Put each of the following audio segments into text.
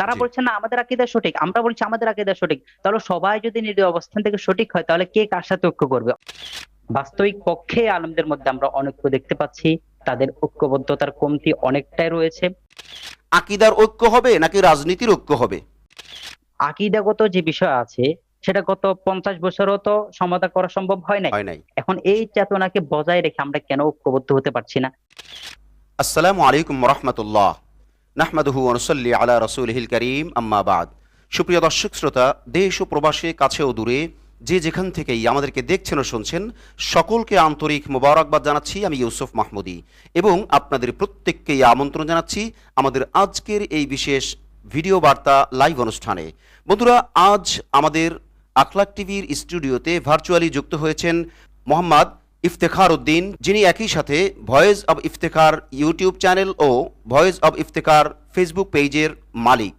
তারা জি। বলছে না আমাদের আকীদা সঠিক, আমরা বলছি আমাদের আকীদা সঠিক। তাহলে সবাই যদি নিজ অবস্থান থেকে সঠিক হয় তাহলে কে কার সাথে ঐক্য করবে? বাস্তবিক পক্ষে আলেমদের মধ্যে আমরা অনৈক্য দেখতে পাচ্ছি, তাদের ঐক্যবদ্ধতার কমতি অনেকটাই রয়েছে। আকীদার ঐক্য হবে নাকি রাজনীতির ঐক্য হবে? আকীদাগত যে বিষয় আছে সেটা গত 50 বছরও তো সমাধান করা সম্ভব হয় নাই। হয় নাই। এখন এই চেতনাকে বজায় রেখে আমরা কেন ঐক্যবদ্ধ হতে পারছি না? আসসালামু আলাইকুম রহমতুল্লাহ। নাহমাদুহু ওয়া নুসাল্লি আলা রাসূলিহিল কারীম, আম্মা বাদ। সুপ্রিয় দর্শক শ্রোতা, দেশ ও প্রবাসে কাছে ও দূরে যে যেখান থেকেই আমাদেরকে দেখছেন ও শুনছেন, সকলকে আন্তরিক মোবারকবাদ জানাচ্ছি। আমি ইউসুফ মাহমুদী এবং আপনাদের প্রত্যেককেই আমন্ত্রণ জানাচ্ছি আমাদের আজকের এই বিশেষ ভিডিও বার্তা লাইভ অনুষ্ঠানে। বন্ধুরা, আজ আমাদের আখলাক টিভির স্টুডিওতে ভার্চুয়ালি যুক্ত হয়েছেন মোহাম্মদ ইফতেখার উদ্দিন, যিনি একই সাথে voice of Iftekhar YouTube channel ও ভয়েস অব ইফতেখার ফেসবুক পেজের মালিক।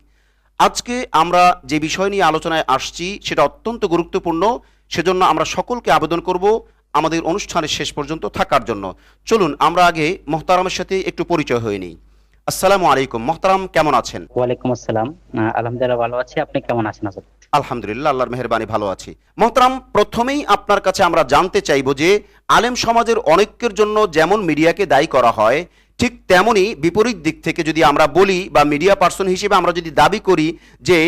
আজকে আমরা যে বিষয় নিয়ে আলোচনায় আসছি সেটা অত্যন্ত গুরুত্বপূর্ণ, সেজন্য আমরা সকলকে আবেদন করব আমাদের অনুষ্ঠানের শেষ পর্যন্ত থাকার জন্য। চলুন আমরা আগে মোহতারামের সাথে একটু পরিচয় হয়ে নিই। আসসালামু আলাইকুম মোহতারাম, কেমন আছেন? ওয়ালাইকুম আসসালাম। আলহামদুলিল্লাহ ভালো আছি, আপনি কেমন আছেন আজব? আলহামদুলিল্লাহ, আল্লাহর মেহেরবানি ভালো আছি। মোহতারাম, প্রথমেই আপনার কাছে আমরা জানতে চাইব যে আলেম সমাজের অনৈক্যের জন্য যেমন মিডিয়াকে দায়ী করা হয়, ঠিক তেমনি বিপরীত দিক থেকে যদি আমরা বলি বা মিডিয়া পার্সন হিসেবে আমরা যদি দাবি করি যে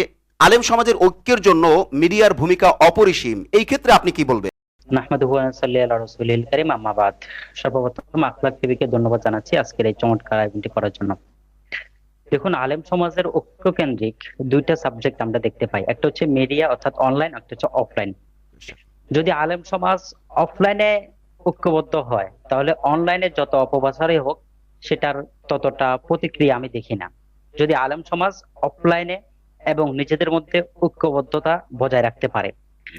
আলেম সমাজের ঐক্যের জন্য মিডিয়ার ভূমিকা অপরিসীম, এই ক্ষেত্রে আপনি কি বলবেন? নাহমাদুহু ওয়া নুসাল্লি আলা রাসূলিল কারীম, আম্মা বাদ। সর্বপ্রথম আখলাক টিভিকে ধন্যবাদ জানাচ্ছি আজকের এই চমৎকার আয়োজনটি করার জন্য। দেখুন, আলেম সমাজের ঐক্য কেন্দ্রিক দুইটা সাবজেক্ট আমরা দেখতে পাই, একটা হচ্ছে মিডিয়া অর্থাৎ অনলাইন, একটা হচ্ছে অফলাইন। যদি আলেম সমাজ অফলাইনে ঐক্যবদ্ধ হয় তাহলে অনলাইনে যত অপপ্রচারই হোক সেটার ততটা প্রতিক্রিয়া আমি দেখি না। যদি আলেম সমাজ অফলাইনে এবং নিজেদের মধ্যে ঐক্যবদ্ধতা বজায় রাখতে পারে।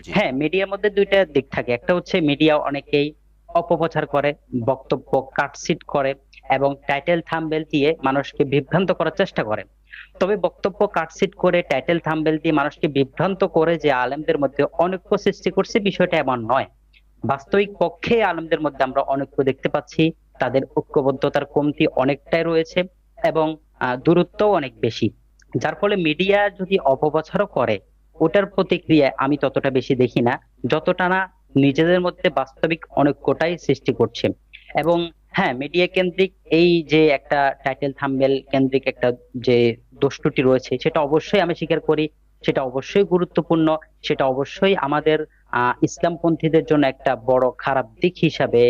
জি। হ্যাঁ, মিডিয়ার মধ্যে দুইটা দিক থাকে, একটা হচ্ছে মিডিয়া অনেকেই অপপ্রচার করে, বক্তব্য কাটছিট করে এবং টাইটেল থাম্বনেল দিয়ে মানুষকে বিভ্রান্ত করার চেষ্টা করে। তবে বক্তব্য কাটছিট করে টাইটেল থাম্বনেল দিয়ে মানুষকে বিভ্রান্ত করে যে আলেমদের মধ্যে অনৈক্য সৃষ্টি করছে, বিষয়টা এমন নয়। বাস্তবিক পক্ষে আলেমদের মধ্যে আমরা অনৈক্য দেখতে পাচ্ছি, তাদের ঐক্যবদ্ধতার কমতি অনেকটাই রয়েছে এবং দূরত্বও অনেক বেশি। যার ফলে মিডিয়া যদি অপপ্রচারও করে ওটার প্রতিক্রিয়া আমি ততটা বেশি দেখি না, যতটা না নিজেদের মধ্যে বাস্তবিক অনৈক্যটাই সৃষ্টি করছে। এবং হ্যাঁ, মিডিয়া কেন্দ্রিক এই যে একটা টাইটেল থাম্বনেল কেন্দ্রিক একটা যে দোষ ত্রুটি রয়েছে সেটা অবশ্যই আমি স্বীকার করি, সেটা অবশ্যই গুরুত্বপূর্ণ, সেটা অবশ্যই আমাদের ইসলামপন্থীদের জন্য একটা বড় খারাপ দিক হিসাবে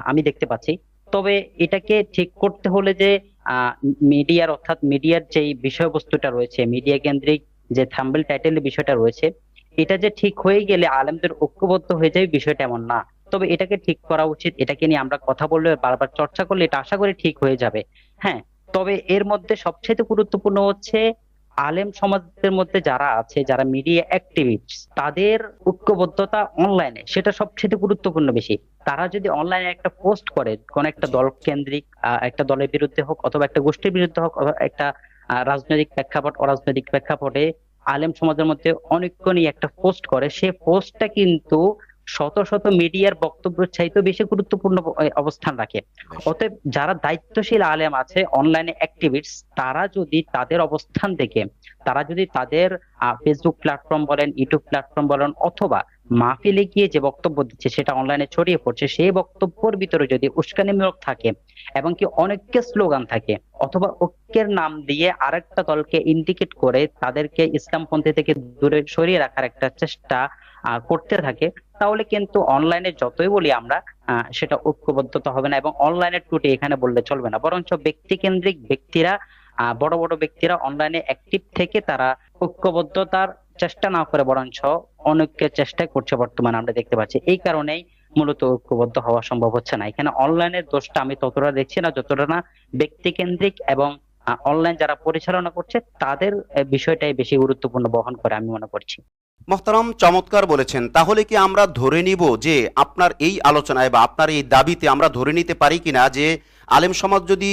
আমি দেখতে পাচ্ছি। তবে এটাকে ঠিক করতে হলে যে মিডিয়ার অর্থাৎ মিডিয়ার যেই বিষয়বস্তুটা রয়েছে, মিডিয়া কেন্দ্রিক যে থাম্বনেল টাইটেলের বিষয়টা রয়েছে, এটা যে ঠিক হয়ে গেলে আলেমদের ঐক্যবদ্ধ হয়ে যাবে বিষয়টা এমন না। তবে এটাকে ঠিক করা উচিত, এটাকে নিয়ে আমরা কথা বললে বারবার চর্চা করলে এটা আশা করি ঠিক হয়ে যাবে। হ্যাঁ, তবে এর মধ্যে সবচেয়ে গুরুত্বপূর্ণ হচ্ছে আলেম সমাজের মধ্যে যারা আছে, যারা মিডিয়া অ্যাক্টিভিস্ট, তাদের ঐক্যবদ্ধতা অনলাইনে সেটা সবচেয়ে গুরুত্বপূর্ণ বেশি। তারা যদি অনলাইনে একটা পোস্ট করে কোন একটা জি। দল কেন্দ্রিক একটা দলের বিরুদ্ধে হোক অথবা একটা গোষ্ঠীর বিরুদ্ধে হোক অথবা একটা রাজনৈতিক প্রেক্ষাপট অরাজনৈতিক প্রেক্ষাপটে আলেম সমাজের মধ্যে অনৈক্য নিয়ে একটা পোস্ট করে, সে পোস্টটা কিন্তু শত শত মিডিয়ার বক্তব্যের চাইতে বেশি গুরুত্বপূর্ণ অবস্থান রাখে। বেশ। অতএব যারা দায়িত্বশীল আলেম আছে, অনলাইনে অ্যাক্টিভিস্ট, তারা যদি তাদের অবস্থান থেকে, তারা যদি তাদের ফেসবুক প্ল্যাটফর্ম বলেন, ইউটিউব প্ল্যাটফর্ম বলেন অথবা মাহফিলে গিয়ে যে বক্তব্য দিচ্ছে সেটা অনলাইনে ছড়িয়ে পড়ছে, সেই বক্তব্যের ভিতরে যদি উস্কানিমূলক থাকে এবং কি অনেককে স্লোগান থাকে অথবা ঐক্যের নাম দিয়ে আরেকটা দলকে ইন্ডিকেট করে তাদেরকে ইসলামপন্থী থেকে দূরে সরিয়ে রাখার একটা চেষ্টা করতে থাকে, তাহলে কিন্তু অনলাইনে যতই বলি আমরা সেটা ঐক্যবদ্ধতা হবে না এবং অনলাইনের ত্রুটি এখানে বললে চলবে না। বরঞ্চ ব্যক্তি কেন্দ্রিক ব্যক্তিরা, বড় বড় ব্যক্তিরা অনলাইনে অ্যাক্টিভ থেকে তারা ঐক্যবদ্ধতার চেষ্টা না করে বরঞ্চ অনৈক্যের চেষ্টাই করছে বর্তমানে আমরা দেখতে পাচ্ছি। এই কারণেই মূলত ঐক্যবদ্ধ হওয়া সম্ভব হচ্ছে না। এখানে অনলাইনের দোষটা আমি ততটা দেখছি না যতটা না ব্যক্তি কেন্দ্রিক এবং অনলাইন যারা পরিচালনা করছে তাদের বিষয়টাই বেশি গুরুত্বপূর্ণ বহন করে আমি মনে করছি। মোহতারাম, চমৎকার বলেছেন। তাহলে কি আমরা ধরে নিব যে আপনার এই আলোচনায় বা আপনার এই দাবিতে আমরা ধরে নিতে পারি কিনা যে আলেম সমাজ যদি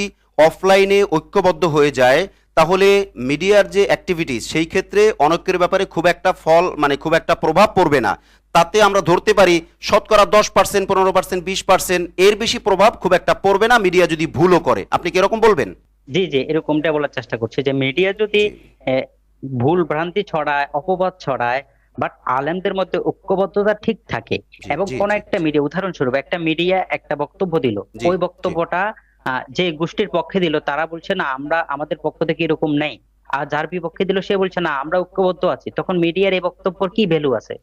অফলাইনে ঐক্যবদ্ধ হয়ে যায় তাহলে মিডিয়ার যে অ্যাক্টিভিটিস সেই ক্ষেত্রে অনৈক্যের ব্যাপারে খুব একটা ফল মানে খুব একটা প্রভাব পড়বে না, তাতে আমরা ধরতে পারি শতকরা 10%, 15%, 20% এর বেশি প্রভাব খুব একটা পড়বে না মিডিয়া যদি ভুলও করে? আপনি কি এরকম বলবেন? জি জি, এরকমটা বলার চেষ্টা করছি যে মিডিয়া যদি জি। ভুল ভ্রান্তি ছড়ায়, অপবাদ ছড়ায়, বাট আলেমদের মধ্যে ঐক্যবদ্ধতা ঠিক থাকে। জি এবং জি কোন জি একটা মিডিয়া, উদাহরণস্বরূপ একটা মিডিয়া একটা বক্তব্য দিল, জি ওই জি। বক্তব্যটা যে গোষ্ঠীর পক্ষে দিল তারা বলছে না আমরা আমাদের পক্ষ থেকে এরকম নেই, আর যার বিপক্ষে দিল সে বলছে না আমরা ঐক্যবদ্ধ আছি, তখন মিডিয়ার এই বক্তব্যের কি ভ্যালু আছে?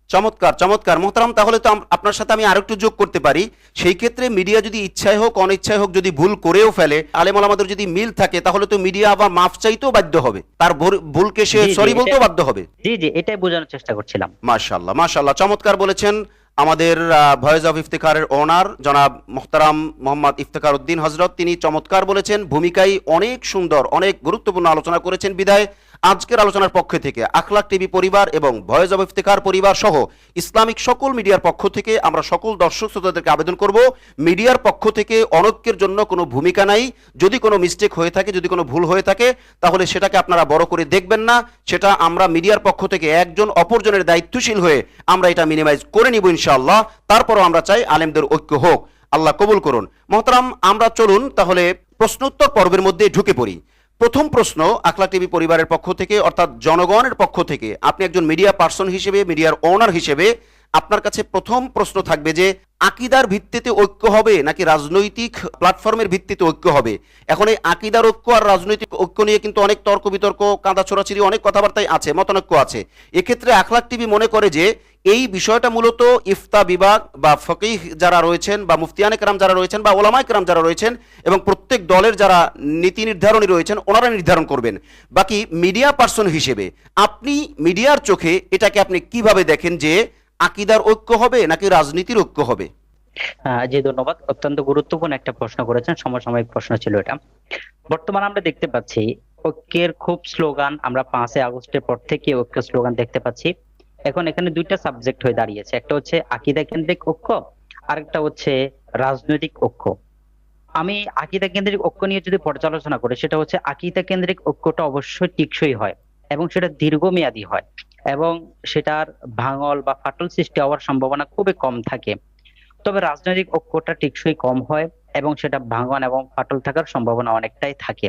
চমৎকার চমৎকার মোহতারাম, তাহলে তো আপনার সাথে আমি আরেকটু যোগ করতে পারি। সেই ক্ষেত্রে মিডিয়া যদি ইচ্ছায় হোক অনিচ্ছায় হোক যদি ভুল করেও ফেলে, আলেম ওলামাদের যদি মিল থাকে, তাহলে তো মিডিয়া আবার মাফ চাইতেও বাধ্য হবে, তার ভুলকে সে জি জি সরি এটা, বলতেও বাধ্য হবে। জি জি এটাই বোঝানোর চেষ্টা করছিলাম। মাশাআল্লাহ মাশাআল্লাহ, চমৎকার বলেছেন। আমাদের ভয়েস অফ ইফতেখারের ওনার জনাব মোহতারাম মোহাম্মদ ইফতেখার উদ্দিন হজরত, তিনি চমৎকার বলেছেন, ভূমিকায় অনেক সুন্দর অনেক গুরুত্বপূর্ণ আলোচনা করেছেন। বিদায় আজকের আলোচনার পক্ষ থেকে আখলাক টিভি পরিবার এবং ভয়েস অফ ইফতেখার পরিবার সহ ইসলামিক সকল মিডিয়ার পক্ষ থেকে আমরা সকল দর্শক শ্রোতাদেরকে আবেদন করব, মিডিয়ার পক্ষ থেকে অনৈক্যের জন্য কোনো ভূমিকা নাই। যদি কোনো মিস্টেক হয়ে থাকে, যদি কোনো ভুল হয়ে থাকে, তাহলে সেটাকে আপনারা বড় করে দেখবেন না। সেটা আমরা মিডিয়ার পক্ষ থেকে একজন অপরজনের দায়িত্বশীল হয়ে আমরা এটা মিনিমাইজ করে নিব ইনশাআল্লাহ। তারপরও আমরা চাই আলেমদের ঐক্য হোক, আল্লাহ কবুল করুন। মহতারাম, আমরা চলুন তাহলে প্রশ্নোত্তর পর্বের মধ্যে ঢুকে পড়ি। প্রথম প্রশ্ন আখলাক টিভি পরিবারের পক্ষ থেকে, অর্থাৎ জনগণের পক্ষ থেকে, আপনি একজন মিডিয়া পার্সন হিসেবে, মিডিয়ার ওনার হিসেবে আপনার কাছে প্রথম প্রশ্ন থাকবে যে আকীদার ভিত্তিতে ঐক্য হবে নাকি রাজনৈতিক প্ল্যাটফর্মের ভিত্তিতে ঐক্য হবে? এখন এই আকীদার ঐক্য আর রাজনৈতিক ঐক্য নিয়ে কিন্তু অনেক তর্ক বিতর্ক, কাঁদা ছোড়াছড়ি, অনেক কথাবার্তাই আছে, মতানৈক্য আছে। এক্ষেত্রে আখলাক টিভি মনে করে যে এই বিষয়টা মূলত ইফতা বিভাগ বা ফকিহ যারা রয়েছেন বা মুফতিয়ানে কেরাম যারা রয়েছেন বা ওলামায়ে কেরাম যারা রয়েছেন এবং প্রত্যেক দলের যারা নীতি নির্ধারণী রয়েছেন ওনারা নির্ধারণ করবেন। বাকি মিডিয়া পার্সন হিসেবে আপনি মিডিয়ার চোখে এটাকে আপনি কিভাবে দেখেন যে আকীদার ঐক্য হবে নাকি রাজনীতির ঐক্য হবে? জি ধন্যবাদ, অত্যন্ত গুরুত্বপূর্ণ একটা প্রশ্ন করেছেন, সমসাময়িক প্রশ্ন ছিল এটা। বর্তমানে আমরা দেখতে পাচ্ছি ঐক্যের খুব স্লোগান, আমরা 5 আগস্টের পর থেকে ঐক্যের স্লোগান দেখতে পাচ্ছি। এখন এখানে দুইটা সাবজেক্ট হয়ে দাঁড়িয়েছে, একটা হচ্ছে আকীদা কেন্দ্রিক ঐক্য, আরেকটা হচ্ছে রাজনৈতিক ঐক্য। আমি আকীদা কেন্দ্রিক ঐক্য নিয়ে যদি পর্যালোচনা করি, সেটা হচ্ছে আকীদা কেন্দ্রিক ঐক্যটা অবশ্যই টেকসই হয় এবং সেটা দীর্ঘমেয়াদী হয় এবং সেটার ভাঙল বা ফাটল সৃষ্টি হওয়ার সম্ভাবনা খুবই কম থাকে। তবে রাজনৈতিক ঐক্যটা টেকসই কম হয় এবং সেটা ভাঙন এবং ফাটল থাকার সম্ভাবনা অনেকটাই থাকে।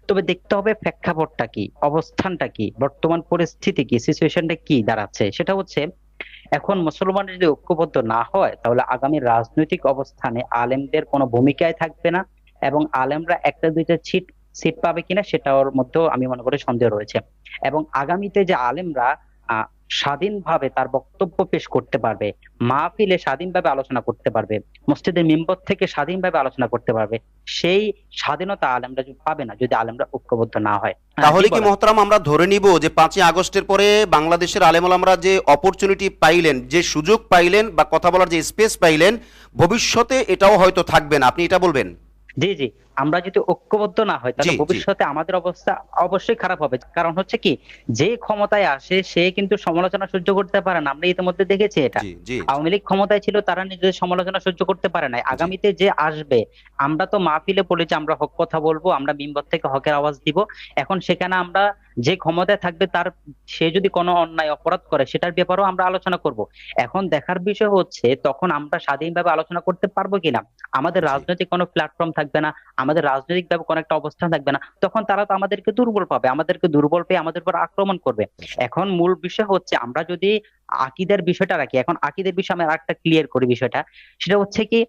তবে দেখতে হবে প্রেক্ষাপটটা কি, অবস্থানটা কি, বর্তমান পরিস্থিতি কি, সিচুয়েশনটা কি দাঁড়াচ্ছে। সেটা হচ্ছে এখন মুসলমান যদি ঐক্যবদ্ধ না হয় তাহলে আগামী রাজনৈতিক অবস্থানে আলেমদের কোনো ভূমিকাই থাকবে না এবং আলেমরা একটা দুইটা সিট সিট পাবে কিনা সেটার মধ্যেও আমি মনে করি সন্দেহ রয়েছে। এবং আগামীতে যে আলেমরা আহ স্বাধীনভাবে তার বক্তব্য পেশ করতে পারবে, মাহফিলে স্বাধীনভাবে আলোচনা করতে পারবে, মসজিদের মিম্বর থেকে স্বাধীনভাবে আলোচনা করতে পারবে, সেই স্বাধীনতা আলেমরা পাবে না যদি আলেমরা ঐক্যবদ্ধ না হয়। জি তাহলে কি বলেন। মহতারাম আমরা ধরে নিব যে 5ই আগস্টের পরে বাংলাদেশের আলেমোলামরা যে অপরচুনিটি পাইলেন, যে সুযোগ পাইলেন বা কথা বলার যে স্পেস পাইলেন, ভবিষ্যতে এটাও হয়তো থাকবে না, আপনি এটা বলবেন? জি জি আমরা যদি ঐক্যবদ্ধ না হয় জি তাহলে জি ভবিষ্যতে আমাদের অবস্থা অবশ্যই খারাপ হবে। কারণ হচ্ছে কি, যে ক্ষমতায় আসে সে কিন্তু সমালোচনা সহ্য করতে পারে না, আমরা ইতিমধ্যে দেখেছি এটা। জি জি আওয়ামী লীগ ক্ষমতায় ছিল, তারা নিজেদের সমালোচনা সহ্য করতে পারে নাই, জি আগামীতে যে আসবে, আমরা তো মাহফিলে বলেছি আমরা হক কথা বলবো, আমরা মিম্বর থেকে হকের আওয়াজ দিব। এখন সেখানে আমরা যে ক্ষমতায় থাকবে তার, সে যদি কোনো অন্যায় অপরাধ করে সেটার ব্যাপারেও আমরা আলোচনা করব। এখন দেখার বিষয় হচ্ছে তখন আমরা স্বাধীনভাবে আলোচনা করতে পারবো কিনা। আমাদের জি রাজনৈতিক কোনো প্ল্যাটফর্ম থাকবে না, আমাদের রাজনৈতিক ভাবে কোনো একটা অবস্থান থাকবে না, তখন তারা তো আমাদেরকে দুর্বল পাবে, আমাদেরকে দুর্বল পেয়ে আমাদের উপর আক্রমণ করবে। এখন মূল বিষয় হচ্ছে আমরা যদি আকীদার বিষয়টা রাখি, এখন আকীদার বিষয় আমি আরেকটা ক্লিয়ার করি বিষয়টা। সেটা হচ্ছে কি,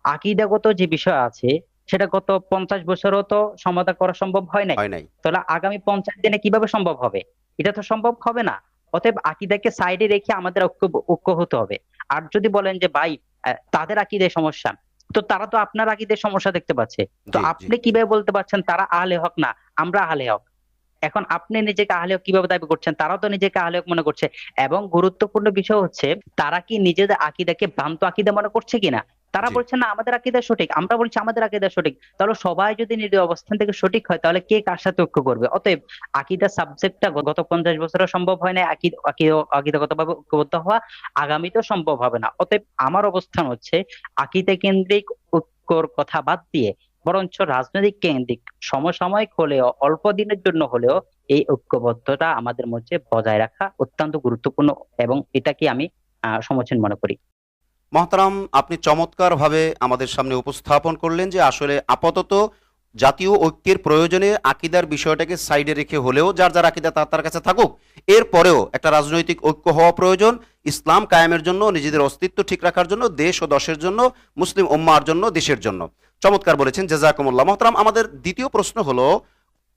আকীদাগত যে বিষয় আছে সেটা গত 50 বছরও তো সমাধান করা সম্ভব হয় নাই, হয় নাই। তাহলে আগামী 50 দিনে কিভাবে সম্ভব হবে? এটা তো সম্ভব হবে না। অতএব আকীদাকে সাইডে রেখে আমাদের ঐক্য ঐক্য হতে হবে। আর যদি বলেন যে ভাই তাদের আকীদায় সমস্যা, তো তারা তো আপনার আকীদায় সমস্যা দেখতে পাচ্ছে, তো জি জি আপনি কিভাবে বলতে পারছেন তারা আহলে হক না, আমরা আহলে হক? এখন আপনি নিজেকে আহলে হক কিভাবে দাবি করছেন? তারাও তো নিজেকে আহলে হক মনে করছে। এবং গুরুত্বপূর্ণ বিষয় হচ্ছে তারা কি নিজেদের আকীদাকে ভ্রান্ত আকীদা মনে করছে কিনা। তারা জি বলছে না আমাদের আকীদা সঠিক, আমরা বলছি আমাদের আকীদা সঠিক। তাহলে সবাই যদি নিজ অবস্থান থেকে সঠিক হয় তাহলে কে কার সাথে ঐক্য করবে? অতএব আকীদা সাবজেক্টটা গত 50 বছরও সম্ভব হয় না, আকীদাগতভাবে ঐক্যবদ্ধ হওয়া আগামীতেও সম্ভব হবে না। অতএব আমার অবস্থান হচ্ছে আকীদা কেন্দ্রিক ঐক্যর কথা বাদ দিয়ে বরঞ্চ রাজনৈতিক কেন্দ্রিক সমসাময়িক হলেও অল্প দিনের জন্য হলেও এই ঐক্যবদ্ধতা আমাদের মধ্যে বজায় রাখা অত্যন্ত গুরুত্বপূর্ণ এবং এটাকে আমি সমীচীন মনে করি। মহতারাম, আপনি চমৎকারভাবে আমাদের সামনে উপস্থাপন করলেন যে আসলে আপাতত জাতীয় ঐক্যের প্রয়োজনে আকিদার বিষয়টাকে সাইডে রেখে হলেও যার যার আকিদা তার তার কাছে থাকুক, এরপরেও একটা রাজনৈতিক ঐক্য হওয়া প্রয়োজন ইসলাম কায়েমের জন্য, নিজেদের অস্তিত্ব ঠিক রাখার জন্য, দেশ ও দশের জন্য, মুসলিম উম্মার জন্য, দেশের জন্য। চমৎকার বলেছেন, জাযাকুমুল্লাহ। মোহতারাম, আমাদের দ্বিতীয় প্রশ্ন হলো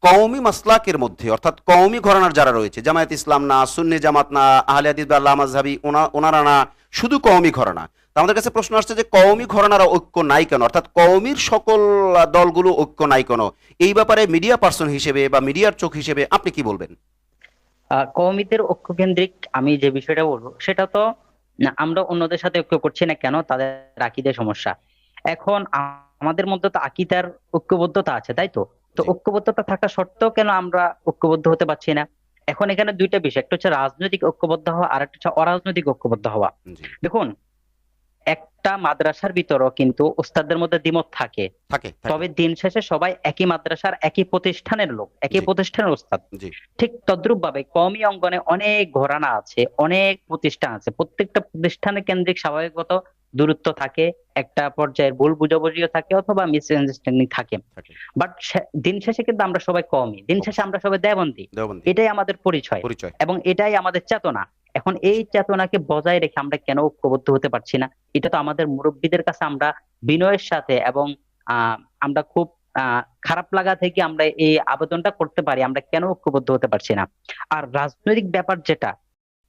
কওমি মাসলাকের মধ্যে, অর্থাৎ কওমি ঘরানার যারা রয়েছে, জামায়াত ইসলাম না, সুন্নি জামাত না, আহলে হাদিস বা আল্লাহ মাযহাবী, ওনারা না, শুধু কওমি ঘরানা। তা আমাদের কাছে প্রশ্ন আসছে যে কওমি ঘরানার ঐক্য নাই কেন, অর্থাৎ কওমির সকল দলগুলো ঐক্য নাই কেন? এই ব্যাপারে মিডিয়া পার্সন হিসেবে বা মিডিয়ার চোখ হিসেবে আপনি কি বলবেন? কওমিদের ঐক্য কেন্দ্রিক আমি যে বিষয়টা বলবো সেটা তো না, আমরা অন্যদের সাথে ঐক্য করছি না কেন, তাদের আকিদের সমস্যা। এখন আমাদের মধ্যে তো আকিদার ঐক্যবদ্ধতা আছে, তাই তো? তো জি, ঐক্যবদ্ধতা থাকা সত্ত্বেও কেন আমরা ঐক্যবদ্ধ হতে পারছি না? এখন এখানে দুইটা বিষয়, একটা হচ্ছে রাজনৈতিক ঐক্যবদ্ধ হওয়া আর একটা হচ্ছে অরাজনৈতিক ঐক্যবদ্ধ হওয়া। জি। দেখুন, একটা মাদ্রাসার ভিতরও কিন্তু ওস্তাদদের মধ্যে দ্বিমত থাকে, থাকে, থাকে। তবে দিন শেষে সবাই একই মাদ্রাসার একই প্রতিষ্ঠানের লোক, একই জি, প্রতিষ্ঠানের ওস্তাদ। জি, ঠিক তদ্রুপ ভাবে কওমি অঙ্গনে অনেক ঘরানা আছে, অনেক প্রতিষ্ঠান আছে, প্রত্যেকটা প্রতিষ্ঠানের কেন্দ্রিক স্বাভাবিকগত দূরত্ব থাকে, একটা পর্যায়ের ভুল বুঝাবুঝিও থাকে অথবা মিসআন্ডারস্ট্যান্ডিং থাকে। থাকে। বাট দিন শেষে কিন্তু আমরা সবাই কওমি, দিন শেষে আমরা সবাই দেওবন্দি। দেওবন্দি। এটাই আমাদের পরিচয় পরিচয়। এবং এটাই আমাদের চেতনা। এখন এই চেতনাকে বজায় রেখে আমরা কেন ঐক্যবদ্ধ হতে পারছি না? এটা তো আমাদের মুরব্বীদের কাছে আমরা বিনয়ের সাথে এবং আমরা খুব খারাপ লাগা থেকে আমরা এই আবেদনটা করতে পারি, আমরা কেন ঐক্যবদ্ধ হতে পারছি না। আর রাজনৈতিক ব্যাপার যেটা,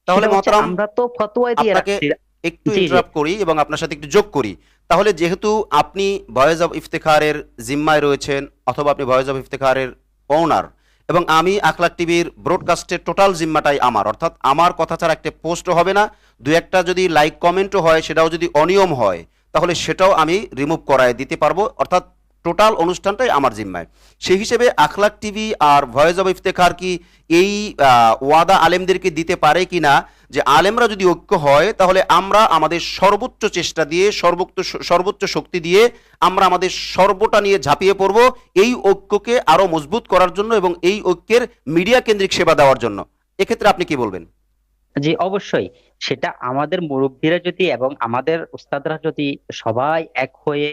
তাহলে সেটা হচ্ছে মহতারাম, আমরা তো ফতোয়া দিয়ে আপনাকে রাখছি। একটু জি জি। ইন্টারাপ্ট করি এবং আপনার সাথে একটু যোগ করি। তাহলে যেহেতু আপনি ভয়েস অফ ইফতেখারের জিম্মায় রয়েছেন, অথবা আপনি ভয়েস অফ ইফতেখারের ওনার, এবং আমি আখলাক টিভির ব্রডকাস্টের টোটাল জিম্মাটাই আমার, অর্থাৎ আমার কথা ছাড়া একটা পোস্টও হবে না, দু একটা যদি লাইক কমেন্টও হয় সেটাও যদি অনিয়ম হয় তাহলে সেটাও আমি রিমুভ করায় দিতে পারবো, অর্থাৎ টোটাল অনুষ্ঠানটাই আমার জিম্মায়। সেই হিসেবে আখলাক টিভি আর ভয়েস অফ ইফতেখার কি এই ওয়াদা আলেমদেরকে দিতে পারে কিনা যে আলেমরা যদি ঐক্য হয় তাহলে আমরা আমাদের সর্বোচ্চ চেষ্টা দিয়ে, সর্বোচ্চ শক্তি দিয়ে আমরা আমাদের সর্বটা নিয়ে ঝাঁপিয়ে পড়ব এই ঐক্যকে আরো মজবুত করার জন্য এবং এই ঐক্যের মিডিয়া কেন্দ্রিক সেবা দেওয়ার জন্য? এক্ষেত্রে আপনি কি বলবেন? জি অবশ্যই। সেটা আমাদের মুরব্বীরা যদি এবং আমাদের উস্তাদরা যদি সবাই এক হয়ে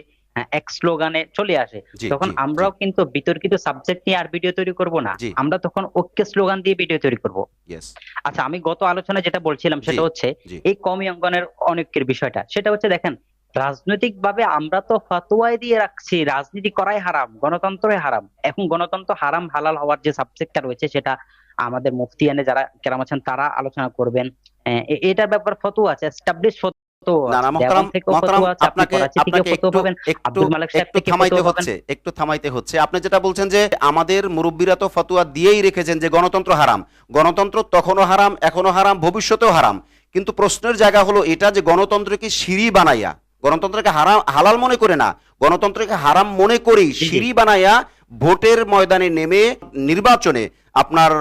এক স্লোগানে চলে আসে, জি, তখন জি, জি, আমরাও কিন্তু বিতর্কিত সাবজেক্ট নিয়ে আর ভিডিও তৈরি করব না, জি। আমরা তখন ঐক্যের স্লোগান দিয়ে ভিডিও তৈরি করব। ইয়েস। আচ্ছা, আমি গত আলোচনায় যেটা বলছিলাম জি, সেটা হচ্ছে জি, এই কওমি অঙ্গনের অনৈক্যের বিষয়টা। সেটা হচ্ছে দেখেন, রাজনৈতিক ভাবে আমরা তো ফতোয়ায় দিয়ে রাখছি রাজনীতি করাই হারাম, গণতন্ত্রই হারাম। এখন গণতন্ত্র হারাম হালাল হওয়ার যে সাবজেক্টটা রয়েছে সেটা আমাদের মুফতিয়ানে যারা কেরাম আছেন তারা আলোচনা করবেন। এটার ব্যাপার ফতোয়া আছে, এস্টাবলিশ ফতোয়া না, না, আছে, মোহতারাম, দেওবন্দ থেকেও মোহতারাম, ফতোয়া আছে, আপনি আপনাকে করাচি থেকে আপনাকে ফতোয়া একটু পাবেন, একটু আব্দুল মালিক সাহেব একটু থেকে থামাইতে ফতোয়া পাবেন। হচ্ছে, একটু থামাইতে হচ্ছে। আপনি যেটা বলছেন যে আমাদের মুরব্বীরা তো ফতোয়া দিয়েই রেখেছেন যে গণতন্ত্র হারাম, গণতন্ত্র তখনও হারাম, এখনো হারাম, ভবিষ্যতেও হারাম। কিন্তু প্রশ্নের জায়গা হলো এটা যে গণতন্ত্রকে সিঁড়ি বানাইয়া, গণতন্ত্রকে হারাম হালাল মনে করে না, গণতন্ত্রকে হারাম মনে করেই জি জি। সিঁড়ি বানাইয়া ভোটের ময়দানে নেমে নির্বাচনে আপনার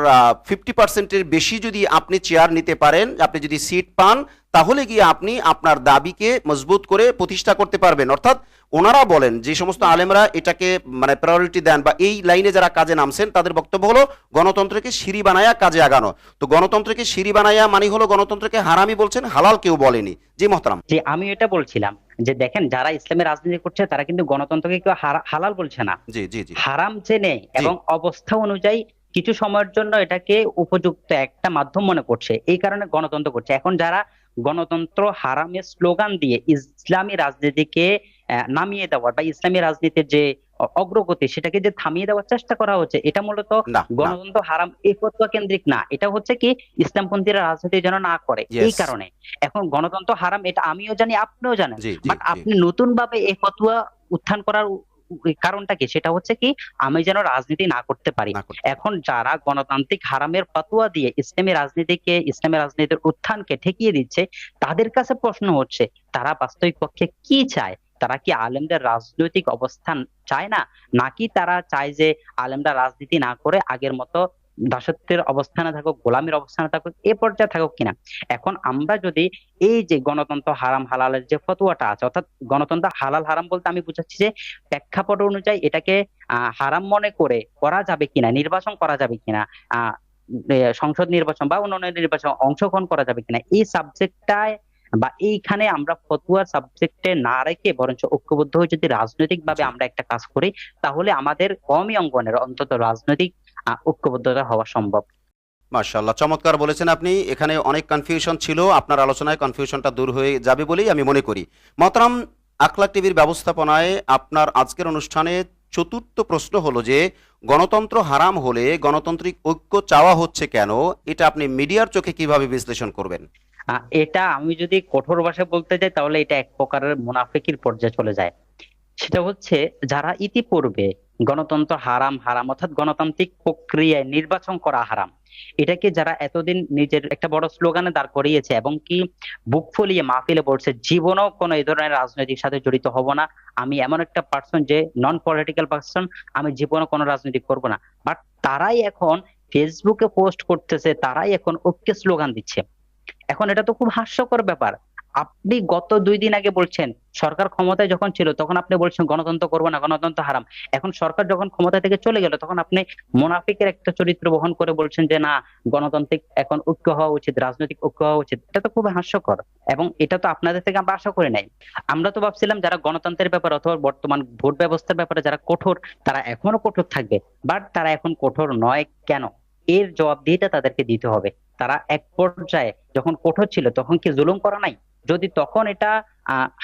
50%-এর বেশি যদি আপনি চেয়ার নিতে পারেন, আপনি যদি সিট পান, তাহলে গিয়ে আপনি আপনার দাবিকে মজবুত করে প্রতিষ্ঠা করতে পারবেন। অর্থাৎ ওনারা বলেন, যে সমস্ত আলেমরা এটাকে মানে প্রায়োরিটি দেন বা এই লাইনে যারা কাজে নামছেন, তাদের বক্তব্য হলো গণতন্ত্রকে সিঁড়ি বানায়া কাজে আগানো। তো গণতন্ত্রকে সিঁড়ি বানায়া মানে হলো গণতন্ত্রকে হারামই বলছেন, হালাল কেউ বলেনি। জি মোহতারাম। যে আমি এটা বলছিলাম যে দেখেন, যারা ইসলামের রাজনীতি করছে তারা কিন্তু গণতন্ত্রকে কেউ হালাল বলছে না, জি, জি, জি, হারাম জেনে জি, এবং অবস্থা অনুযায়ী কিছু সময়ের জন্য এটাকে উপযুক্ত একটা মাধ্যম মনে করছে, এই কারণে গণতন্ত্র করছে। এখন যারা গণতন্ত্র হারামের স্লোগান দিয়ে ইসলামী রাজনীতিকে নামিয়ে দেওয়ার বা ইসলামী রাজনীতির যে অগ্রগতি সেটাকে যে থামিয়ে দেওয়ার চেষ্টা করা হচ্ছে, এটা মূলত না, না। গণতন্ত্র হারাম এই ফতোয়া কেন্দ্রিক না, এটা হচ্ছে কি ইসলামপন্থীরা রাজনীতি যেন না করে এই ইয়েস। কারণে। এখন গণতন্ত্র হারাম এটা আমিও জানি, আপনিও জানেন, জি, জি, বাট জি। আপনি নতুন ভাবে এই ফতোয়া উত্থান করার কারণটা কি? সেটা হচ্ছে কি আমি যেন রাজনীতি না করতে পারি। না করতে পারি। এখন যারা গণতান্ত্রিক হারামের ফতোয়া দিয়ে ইসলামী রাজনীতিকে, ইসলামী রাজনীতির উত্থানকে ঠেকিয়ে দিচ্ছে, তাদের কাছে প্রশ্ন হচ্ছে তারা বাস্তবিক পক্ষে কি চায়? তারা কি আলেমদের রাজনৈতিক অবস্থান চায় না, নাকি তারা চায় যে আলেমরা রাজনীতি না করে আগের মতো দাসত্বের অবস্থানে থাকুক, গোলামীর অবস্থানে থাকুক, এ পর্যায়ে থাকুক কিনা? এখন আমরা যদি এই যে গণতন্ত্র হারাম হালালের যে ফতোয়াটা আছে, অর্থাৎ গণতন্ত্র হালাল হারাম বলতে আমি বুঝাচ্ছি যে প্রেক্ষাপট অনুযায়ী এটাকে হারাম মনে করে করা যাবে কিনা, নির্বাচন করা যাবে কিনা, সংসদ নির্বাচন বা অন্যান্য নির্বাচন অংশগ্রহণ করা যাবে কিনা, এই সাবজেক্টটায় বা এইখানে আমরা ফতুয়া সাবজেক্টে না রেখে বরঞ্চ ঐক্যবদ্ধ হয়ে যদি রাজনৈতিক ভাবে জি। আমরা একটা কাজ করি, তাহলে আমাদের কওমি অঙ্গনের অন্তত রাজনৈতিক ঐক্যবদ্ধতা হওয়া সম্ভব। মাশাআল্লাহ, চমৎকার বলেছেন আপনি। এখানে অনেক কনফিউশন ছিল, আপনার আলোচনায় কনফিউশনটা দূর হয়ে যাবে বলেই আমি মনে করি। মহতারাম, আখলাক টিভির ব্যবস্থাপনায় আপনার আজকের অনুষ্ঠানে চতুর্থ প্রশ্ন হলো যে গণতন্ত্র হারাম হলে গণতান্ত্রিক ঐক্য চাওয়া হচ্ছে কেন? এটা আপনি মিডিয়ার চোখে কিভাবে বিশ্লেষণ করবেন? এটা আমি যদি কঠোর ভাষায় বলতে যাই তাহলে এটা এক প্রকারের মুনাফিকির পর্যায়ে চলে যায়। সেটা হচ্ছে যারা ইতিপূর্বে গণতন্ত্র হারাম হারাম অর্থাৎ গণতান্ত্রিক প্রক্রিয়ায় নির্বাচন করা হারাম, এটাকে যারা এতদিন নিজের একটা বড় স্লোগানে দাঁড় করিয়েছে এবং কি বুক ফুলিয়ে মাহফিলে বলছে জীবনেও কোনো এই ধরনের রাজনৈতিক সাথে জড়িত হব না, আমি এমন একটা পার্সন যে নন পলিটিক্যাল পার্সন, আমি জীবনে কোনো রাজনীতি করব না, বাট তারাই এখন ফেসবুকে পোস্ট করতেছে, তারাই এখন ঐক্য স্লোগান দিচ্ছে। এখন এটা তো খুব হাস্যকর ব্যাপার। আপনি গত 2 দিন আগে বলছেন সরকার ক্ষমতায় যখন ছিল তখন আপনি বলছেন গণতন্ত্র করবো না, গণতন্ত্র হারাম। এখন সরকার যখন ক্ষমতা থেকে চলে গেল তখন আপনি মুনাফিকের একটা চরিত্র বহন করে বলছেন যে না, গণতান্ত্রিক এখন ঐক্য হওয়া উচিত, রাজনৈতিক ঐক্য হওয়া উচিত। এটা তো খুব হাস্যকর, এবং এটা তো আপনাদের থেকে আমরা আশা করি নাই। আমরা তো ভাবছিলাম যারা গণতন্ত্রের ব্যাপারে অথবা বর্তমান ভোট ব্যবস্থার ব্যাপারে যারা কঠোর, তারা এখনো কঠোর থাকবে, বাট তারা এখন কঠোর নয় কেন? এর জবাবদিহিতা তাদেরকে দিতে হবে। তারা এক পর্যায়ে যখন কঠোর ছিল তখন কি জুলুম করা নাই? যদি তখন এটা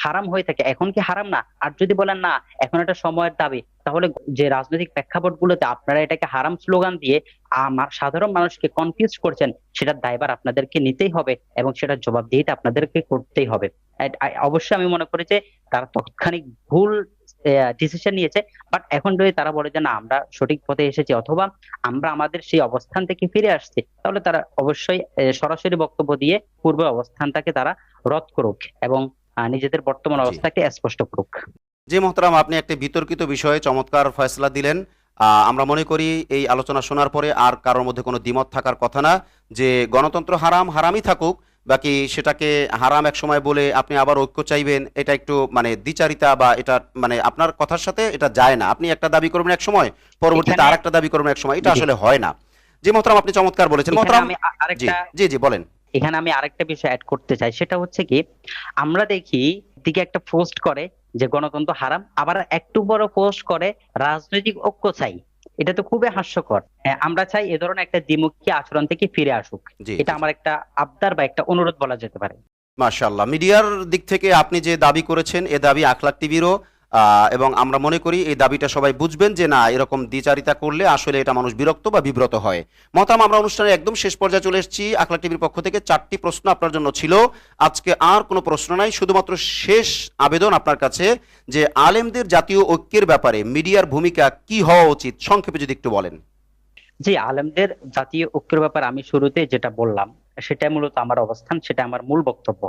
হারাম হয়ে থাকে, এখন কি হারাম না? আর যদি বলেন না এখন এটা সময়ের দাবি, তাহলে যে রাজনৈতিক প্রেক্ষাপট গুলোতে আপনারা এটাকে হারাম স্লোগান দিয়ে আমার সাধারণ মানুষকে কনফিউজ করছেন, সেটার দায়ভার আপনাদেরকে নিতেই হবে এবং সেটার জবাবদিহিতা আপনাদেরকে করতেই হবে। অবশ্যই আমি মনে করি যে তারা তাৎক্ষণিক ভুল ডিসিশন নিয়েছে, বাট এখন যদি তারা বলে যে না আমরা সঠিক পথে এসেছি অথবা আমরা আমাদের সেই অবস্থান থেকে ফিরে আসছি, তাহলে তারা অবশ্যই সরাসরি বক্তব্য দিয়ে পূর্ব অবস্থানটাকে তারা রদ করুক এবং নিজেদের বর্তমান জি। অবস্থাকে স্পষ্ট করুক। জি মহতারাম, আপনি একটা বিতর্কিত বিষয়ে চমৎকার ফয়সলা দিলেন। আমরা মনে করি এই আলোচনা শোনার পরে আর কারোর মধ্যে কোনো দ্বিমত থাকার কথা না, যে গণতন্ত্র হারাম হারামই থাকুক, বাকি সেটাকে হারাম এক সময় বলে আপনি আবার ঐক্য চাইবেন, এটা একটু মানে দ্বিচারিতা, বা এটা মানে আপনার কথার সাথে এটা যায় না। আপনি একটা দাবি করবেন এক সময়, পরবর্তীতে এখানে আর একটা দাবি করবেন এক সময়, এটা জি, আসলে হয় না। জি মহতারাম, আপনি চমৎকার বলেছেন এখানে মহতারাম। আমি জি, আরেকটা জি, জি বলেন। এখানে আমি আরেকটা বিষয় অ্যাড করতে চাই, সেটা হচ্ছে কি আমরা দেখি দিকে একটা পোস্ট করে যে গণতন্ত্র হারাম, আবার একটু বড় পোস্ট করে রাজনৈতিক ঐক্য চাই। এটা তো খুবই হাস্যকর। হ্যাঁ, আমরা চাই এ ধরনের একটা দ্বিমুখী আচরণ থেকে ফিরে আসুক। জি, এটা জি, জি। আমার একটা আবদার বা একটা অনুরোধ বলা যেতে পারে। মাশাআল্লাহ, মিডিয়ার দিক থেকে আপনি যে দাবি করেছেন এ দাবি আখলাক টিভিরও, এবং আমরা মনে করি এই দাবিটা সবাই বুঝবেন যে না, এরকম দ্বিচারিতা করলে আসলে এটা মানুষ বিরক্ত বা বিব্রত হয়। মহতারাম, আমরা অনুষ্ঠানের একদম শেষ পর্যায়ে চলে এসেছি। আখলাক টিভির পক্ষ থেকে 4টি প্রশ্ন আপনার জন্য ছিল। আজকে আর কোনো প্রশ্ন নাই, শুধুমাত্র শেষ আবেদন আপনার কাছে যে আলেমদের জাতীয় ঐক্যের ব্যাপারে মিডিয়ার ভূমিকা কি হওয়া উচিত, সংক্ষেপে যদি একটু বলেন। জি, আলেমদের জাতীয় ঐক্যের ব্যাপারে আমি শুরুতে যেটা বললাম সেটা মূলত আমার অবস্থান, সেটা আমার মূল বক্তব্য,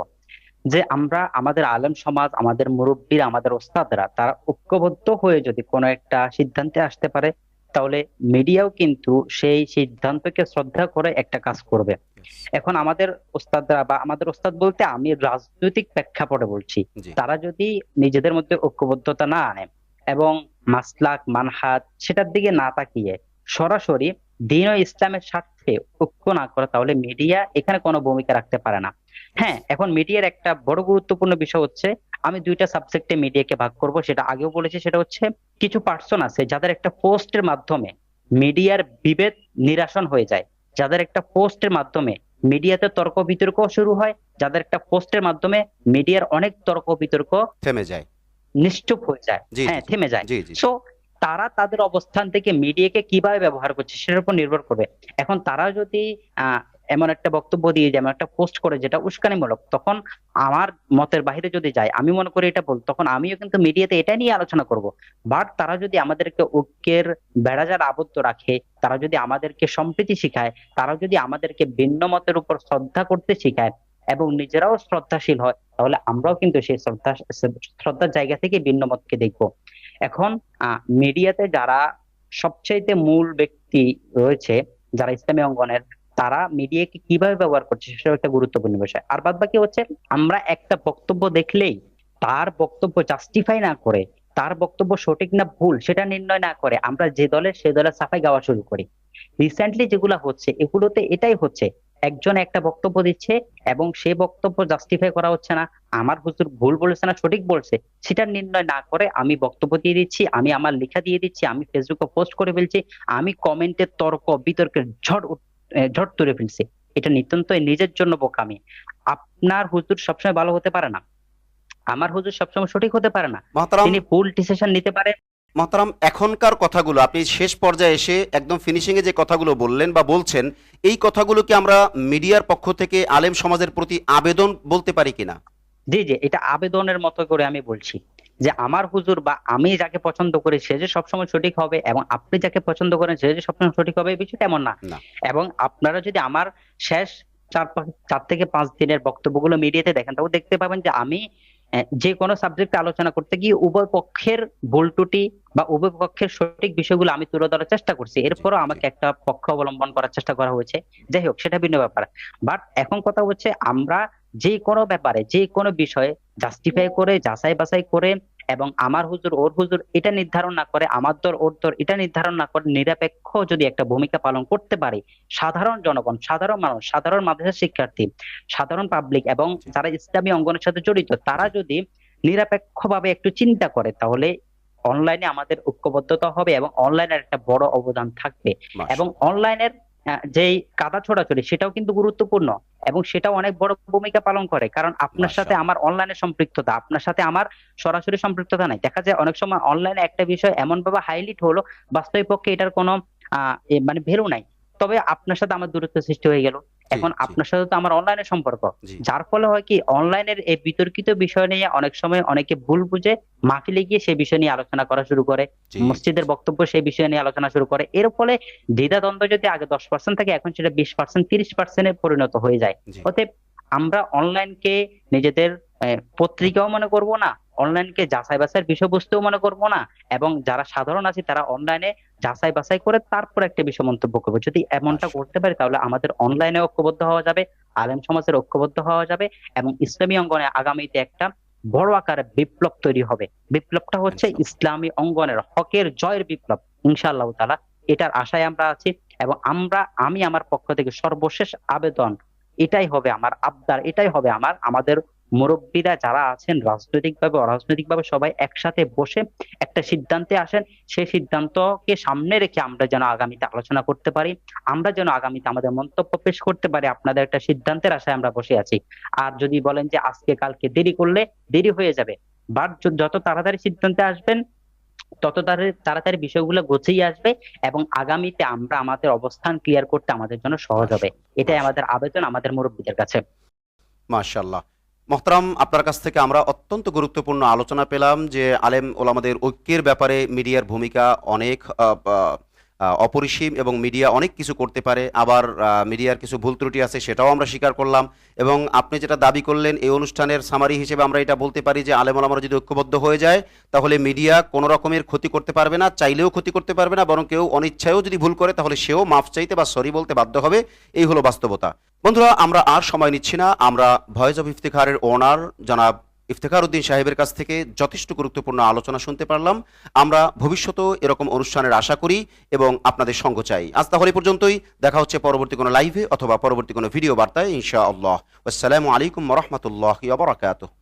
যে আমরা আমাদের আলেম সমাজ, আমাদের মুরব্বীরা, আমাদের ওস্তাদরা তারা ঐক্যবদ্ধ হয়ে যদি কোনো একটা সিদ্ধান্তে আসতে পারে, তাহলে মিডিয়াও কিন্তু সেই সিদ্ধান্তকে শ্রদ্ধা করে একটা কাজ করবে। এখন আমাদের ওস্তাদরা বা আমাদের ওস্তাদ বলতে আমি রাজনৈতিক প্রেক্ষাপটে বলছি, জি। তারা যদি নিজেদের মধ্যে ঐক্যবদ্ধতা না আনে এবং মাসলাক মানহাজ সেটার দিকে না তাকিয়ে সরাসরি দ্বীন ও ইসলামের স্বার্থে ঐক্য না করে, তাহলে মিডিয়া এখানে কোনো ভূমিকা রাখতে পারে না। হ্যাঁ, এখন মিডিয়ার একটা বড় গুরুত্বপূর্ণ বিষয় হচ্ছে, আমি 2টা সাবজেক্টে মিডিয়াকে ভাগ করব, সেটা আগেও বলেছি। সেটা হচ্ছে কিছু পার্সন আছে যাদের একটা পোস্টের মাধ্যমে মিডিয়ার বিভেদ নিরসন হয়ে যায়, যাদের একটা পোস্টের মাধ্যমে মিডিয়াতে তর্ক বিতর্ক শুরু হয়, যাদের একটা পোস্টের মাধ্যমে মিডিয়ার অনেক তর্ক বিতর্ক থেমে যায়। নিশ্চুপ হয়ে যায়, জি, জি, হ্যাঁ জি, থেমে যায়। জি, জি, জি। সো তারা তাদের অবস্থান থেকে মিডিয়াকে কিভাবে ব্যবহার করছে সেটার উপর নির্ভর করবে। এখন তারা যদি আহ এমন একটা বক্তব্য দিয়ে যায়, এমন একটা পোস্ট করে যেটা উস্কানিমূলক, তখন আমার মতের বাইরে যদি যায়, আমি মনে করি এটা ভুল, তখন আমিও কিন্তু মিডিয়াতে এটা নিয়ে আলোচনা করব। বাট তারা যদি আমাদেরকে ঐক্যের বেড়াজাল আবদ্ধ রাখে, তারা যদি আমাদেরকে সম্প্রীতি শিখায়, তারা যদি আমাদেরকে ভিন্ন মতের উপর শ্রদ্ধা করতে শিখায় এবং নিজেরাও শ্রদ্ধাশীল হয়, তাহলে আমরাও কিন্তু সেই শ্রদ্ধার জায়গা থেকে ভিন্ন মতকে দেখবো। এখন মিডিয়াতে যারা সবচাইতে মূল ব্যক্তি রয়েছে, যারা ইসলামী অঙ্গনের, তারা মিডিয়াকে কিভাবে ব্যবহার করছে সেটাও একটা গুরুত্বপূর্ণ বিষয়। আর বাদ বাকি হচ্ছে আমরা একটা বক্তব্য দেখলেই তার বক্তব্য জাস্টিফাই না করে, তার বক্তব্য সঠিক না ভুল সেটা নির্ণয় না করে আমরা যে দলের সে দলের সাফাই গাওয়া শুরু করি। রিসেন্টলি যেগুলা হচ্ছে এগুলোতে এটাই হচ্ছে। একজন একটা বক্তব্য দিচ্ছে এবং সেই বক্তব্য জাস্টিফাই করা হচ্ছে না, আমার হুজুর ভুল বলেছে না সঠিক বলছে সেটা নির্ণয় না করে আমি বক্তব্য দিয়ে দিচ্ছি, আমি আমার লেখা দিয়ে দিচ্ছি, আমি ফেসবুকে পোস্ট করে ফেলছি, আমি কমেন্টে তর্ক বিতর্কের ঝড় তুলে ফেলছি। এটা নিতান্ত নিজের জন্য বোকামি। আপনার হুজুর সবসময় ভালো হতে পারে না, আমার হুজুর সবসময় সঠিক হতে পারে না, মহতারাম, তিনি ভুল ডিসিশন নিতে পারে। মহতারাম, এখনকার কথাগুলো আপনি শেষ পর্যায়ে এসে একদম ফিনিশিং এ যে কথাগুলো বললেন বা বলছেন, এই কথাগুলো কি আমরা মিডিয়ার পক্ষ থেকে আলেম সমাজের প্রতি আবেদন বলতে পারি কিনা? জি জি, এটা আবেদনের মতো করে আমি বলছি যে আমার হুজুর বা আমি যাকে পছন্দ করি সে যে সবসময় সঠিক হবে এবং আপনি যাকে পছন্দ করেন সে যে সবসময় সঠিক হবে এই বিষয়টা এমন না। না। এবং আপনারা যদি আমার শেষ 4 থেকে 5 দিনের বক্তব্যগুলো মিডিয়াতে দেখেন তাও দেখতে পাবেন যে আমি যে কোনো সাবজেক্ট আলোচনা করতে গিয়ে উভয় পক্ষের ভুল ত্রুটি বা উভয় পক্ষের সঠিক বিষয়গুলো আমি তুলে ধরার চেষ্টা করছি, জি, এরপরও জি। আমাকে একটা পক্ষ অবলম্বন করার চেষ্টা করা হয়েছে। যাই হোক সেটা ভিন্ন ব্যাপার। বাট এখন কথা হচ্ছে আমরা যে কোনো ব্যাপারে যে কোনো বিষয়ে জাস্টিফাই করে যাচাই বাছাই করে এবং আমার হুজুর ওর হুজুর এটা নির্ধারণ না করে, আমার দর ওর দর এটা নির্ধারণ না করে নিরপেক্ষ যদি একটা ভূমিকা পালন করতে পারি, সাধারণ জনগণ, সাধারণ মানুষ, সাধারণ মাদ্রাসার শিক্ষার্থী, সাধারণ পাবলিক এবং জি, যারা ইসলামী অঙ্গনের সাথে জড়িত তারা জি। যদি নিরপেক্ষভাবে একটু চিন্তা করে তাহলে অনলাইনে আমাদের ঐক্যবদ্ধতা হবে এবং অনলাইনের একটা বড় অবদান থাকবে। এবং মাশাআল্লাহ। অনলাইনের যেই কাদা ছোড়াছড়ি সেটাও কিন্তু গুরুত্বপূর্ণ এবং সেটাও অনেক বড় ভূমিকা পালন করে, কারণ আপনার সাথে মাশাআল্লাহ। আমার অনলাইনে সম্পৃক্ততা, আপনার সাথে আমার সরাসরি সম্পৃক্ততা নাই। দেখা যায় অনেক সময় অনলাইনে একটা বিষয় এমন ভাবে হাইলাইট হলো বাস্তবিক পক্ষে এটার কোনো মানে ভ্যালু নাই, তবে আপনার সাথে আমার দূরত্ব সৃষ্টি হয়ে গেল। জি, এখন জি, আপনার সাথে তো আমার অনলাইনে সম্পর্ক, জি, যার ফলে হয় কি অনলাইনের এই বিতর্কিত বিষয় নিয়ে অনেক সময় অনেকে ভুল বুঝে মাহফিলে গিয়ে সেই বিষয় নিয়ে আলোচনা করা শুরু করে, জি, জি, মসজিদের বক্তব্য সেই বিষয় নিয়ে আলোচনা শুরু করে। এর ফলে দ্বিধাদ্বন্দ্ব যদি আগে 10% থাকে এখন সেটা 20% 30% পরিণত হয়ে যায়। জি। অতএব আমরা অনলাইনকে নিজেদের পত্রিকাও মনে করব না, অনলাইনকে যাচাই বাছাইয়ের বিষয়বস্তুও মনে করব না, এবং যারা সাধারণ আছে তারা অনলাইনে যাচাই বাছাই করে তারপর একটা বিষয় মন্তব্য করবে। যদি এমনটা মাশাআল্লাহ। করতে পারি তাহলে আমাদের অনলাইনে ঐক্যবদ্ধ হওয়া যাবে, আলেম সমাজের ঐক্যবদ্ধ হওয়া যাবে এবং ইসলামী অঙ্গনে আগামীতে একটা বড় আকারে বিপ্লব তৈরি হবে। বিপ্লবটা হচ্ছে ইনশাআল্লাহ। ইসলামী অঙ্গনের হকের জয়ের বিপ্লব ইনশাআল্লাহ তাআলা। এটার আশায় আমরা আছি এবং আমি আমার পক্ষ থেকে সর্বশেষ আবেদন এটাই হবে, আমার আবদার এটাই হবে, আমাদের মুরব্বীরা যারা আছেন রাজনৈতিকভাবে অরাজনৈতিকভাবে সবাই একসাথে বসে একটা সিদ্ধান্তে আসেন, সেই সিদ্ধান্তকে সামনে রেখে আমরা যেন আগামীতে আলোচনা করতে পারি, আমরা যেন আগামীতে আমাদের মন্তব্য পেশ করতে পারি। আপনাদের একটা সিদ্ধান্তের আশায় আমরা বসে আছি। আর যদি বলেন যে আজকে কালকে দেরি করলে দেরি হয়ে যাবে, বাট যত তাড়াতাড়ি সিদ্ধান্তে আসবেন তত তাড়াতাড়ি বিষয়গুলো গুছিয়ে আসবে এবং আগামীতে আমরা আমাদের অবস্থান ক্লিয়ার করতে আমাদের জন্য সহজ হবে। মাশাআল্লাহ, এটাই আমাদের মাশাআল্লাহ, আবেদন আমাদের মুরব্বীদের কাছে। মাশাআল্লাহ। মহতারাম, আপনার কাছ থেকে আমরা অত্যন্ত গুরুত্বপূর্ণ আলোচনা পেলাম যে আলেম ওলামাদের ঐক্যের ব্যাপারে মিডিয়ার ভূমিকা অনেক অপরিসীম এবং মিডিয়া অনেক কিছু করতে পারে। আবার মিডিয়ার কিছু ভুল ত্রুটি আছে সেটাও আমরা স্বীকার করলাম। এবং আপনি যেটা দাবি করলেন এই অনুষ্ঠানের সামারি হিসেবে আমরা এটা বলতে পারি যে আলেম ওলামারা যদি ঐক্যবদ্ধ হয়ে যায় তাহলে মিডিয়া কোনো রকমের ক্ষতি করতে পারবে না, চাইলেও ক্ষতি করতে পারবে না, বরং কেউ অনিচ্ছায়ও যদি ভুল করে তাহলে সেও মাফ চাইতে বা সরি বলতে বাধ্য হবে। এই হলো বাস্তবতা। বন্ধুরা, আমরা আর সময় নিচ্ছি না, আমরা ভয়েস অফ ইফতেখারের ওনার জনাব ইফতেখার উদ্দিন সাহেবের কাছ থেকে যথেষ্ট গুরুত্বপূর্ণ আলোচনা শুনতে পারলাম। আমরা ভবিষ্যতেও এরকম অনুষ্ঠানের আশা করি এবং আপনাদের সঙ্গ চাই। আজ তাহলে পর্যন্তই, দেখা হচ্ছে পরবর্তী কোনো লাইভে অথবা পরবর্তী কোনো ভিডিও বার্তায় ইনশাআল্লাহ। আসসালামু আলাইকুম ওয়া রাহমাতুল্লাহি ওয়া বারাকাতুহু।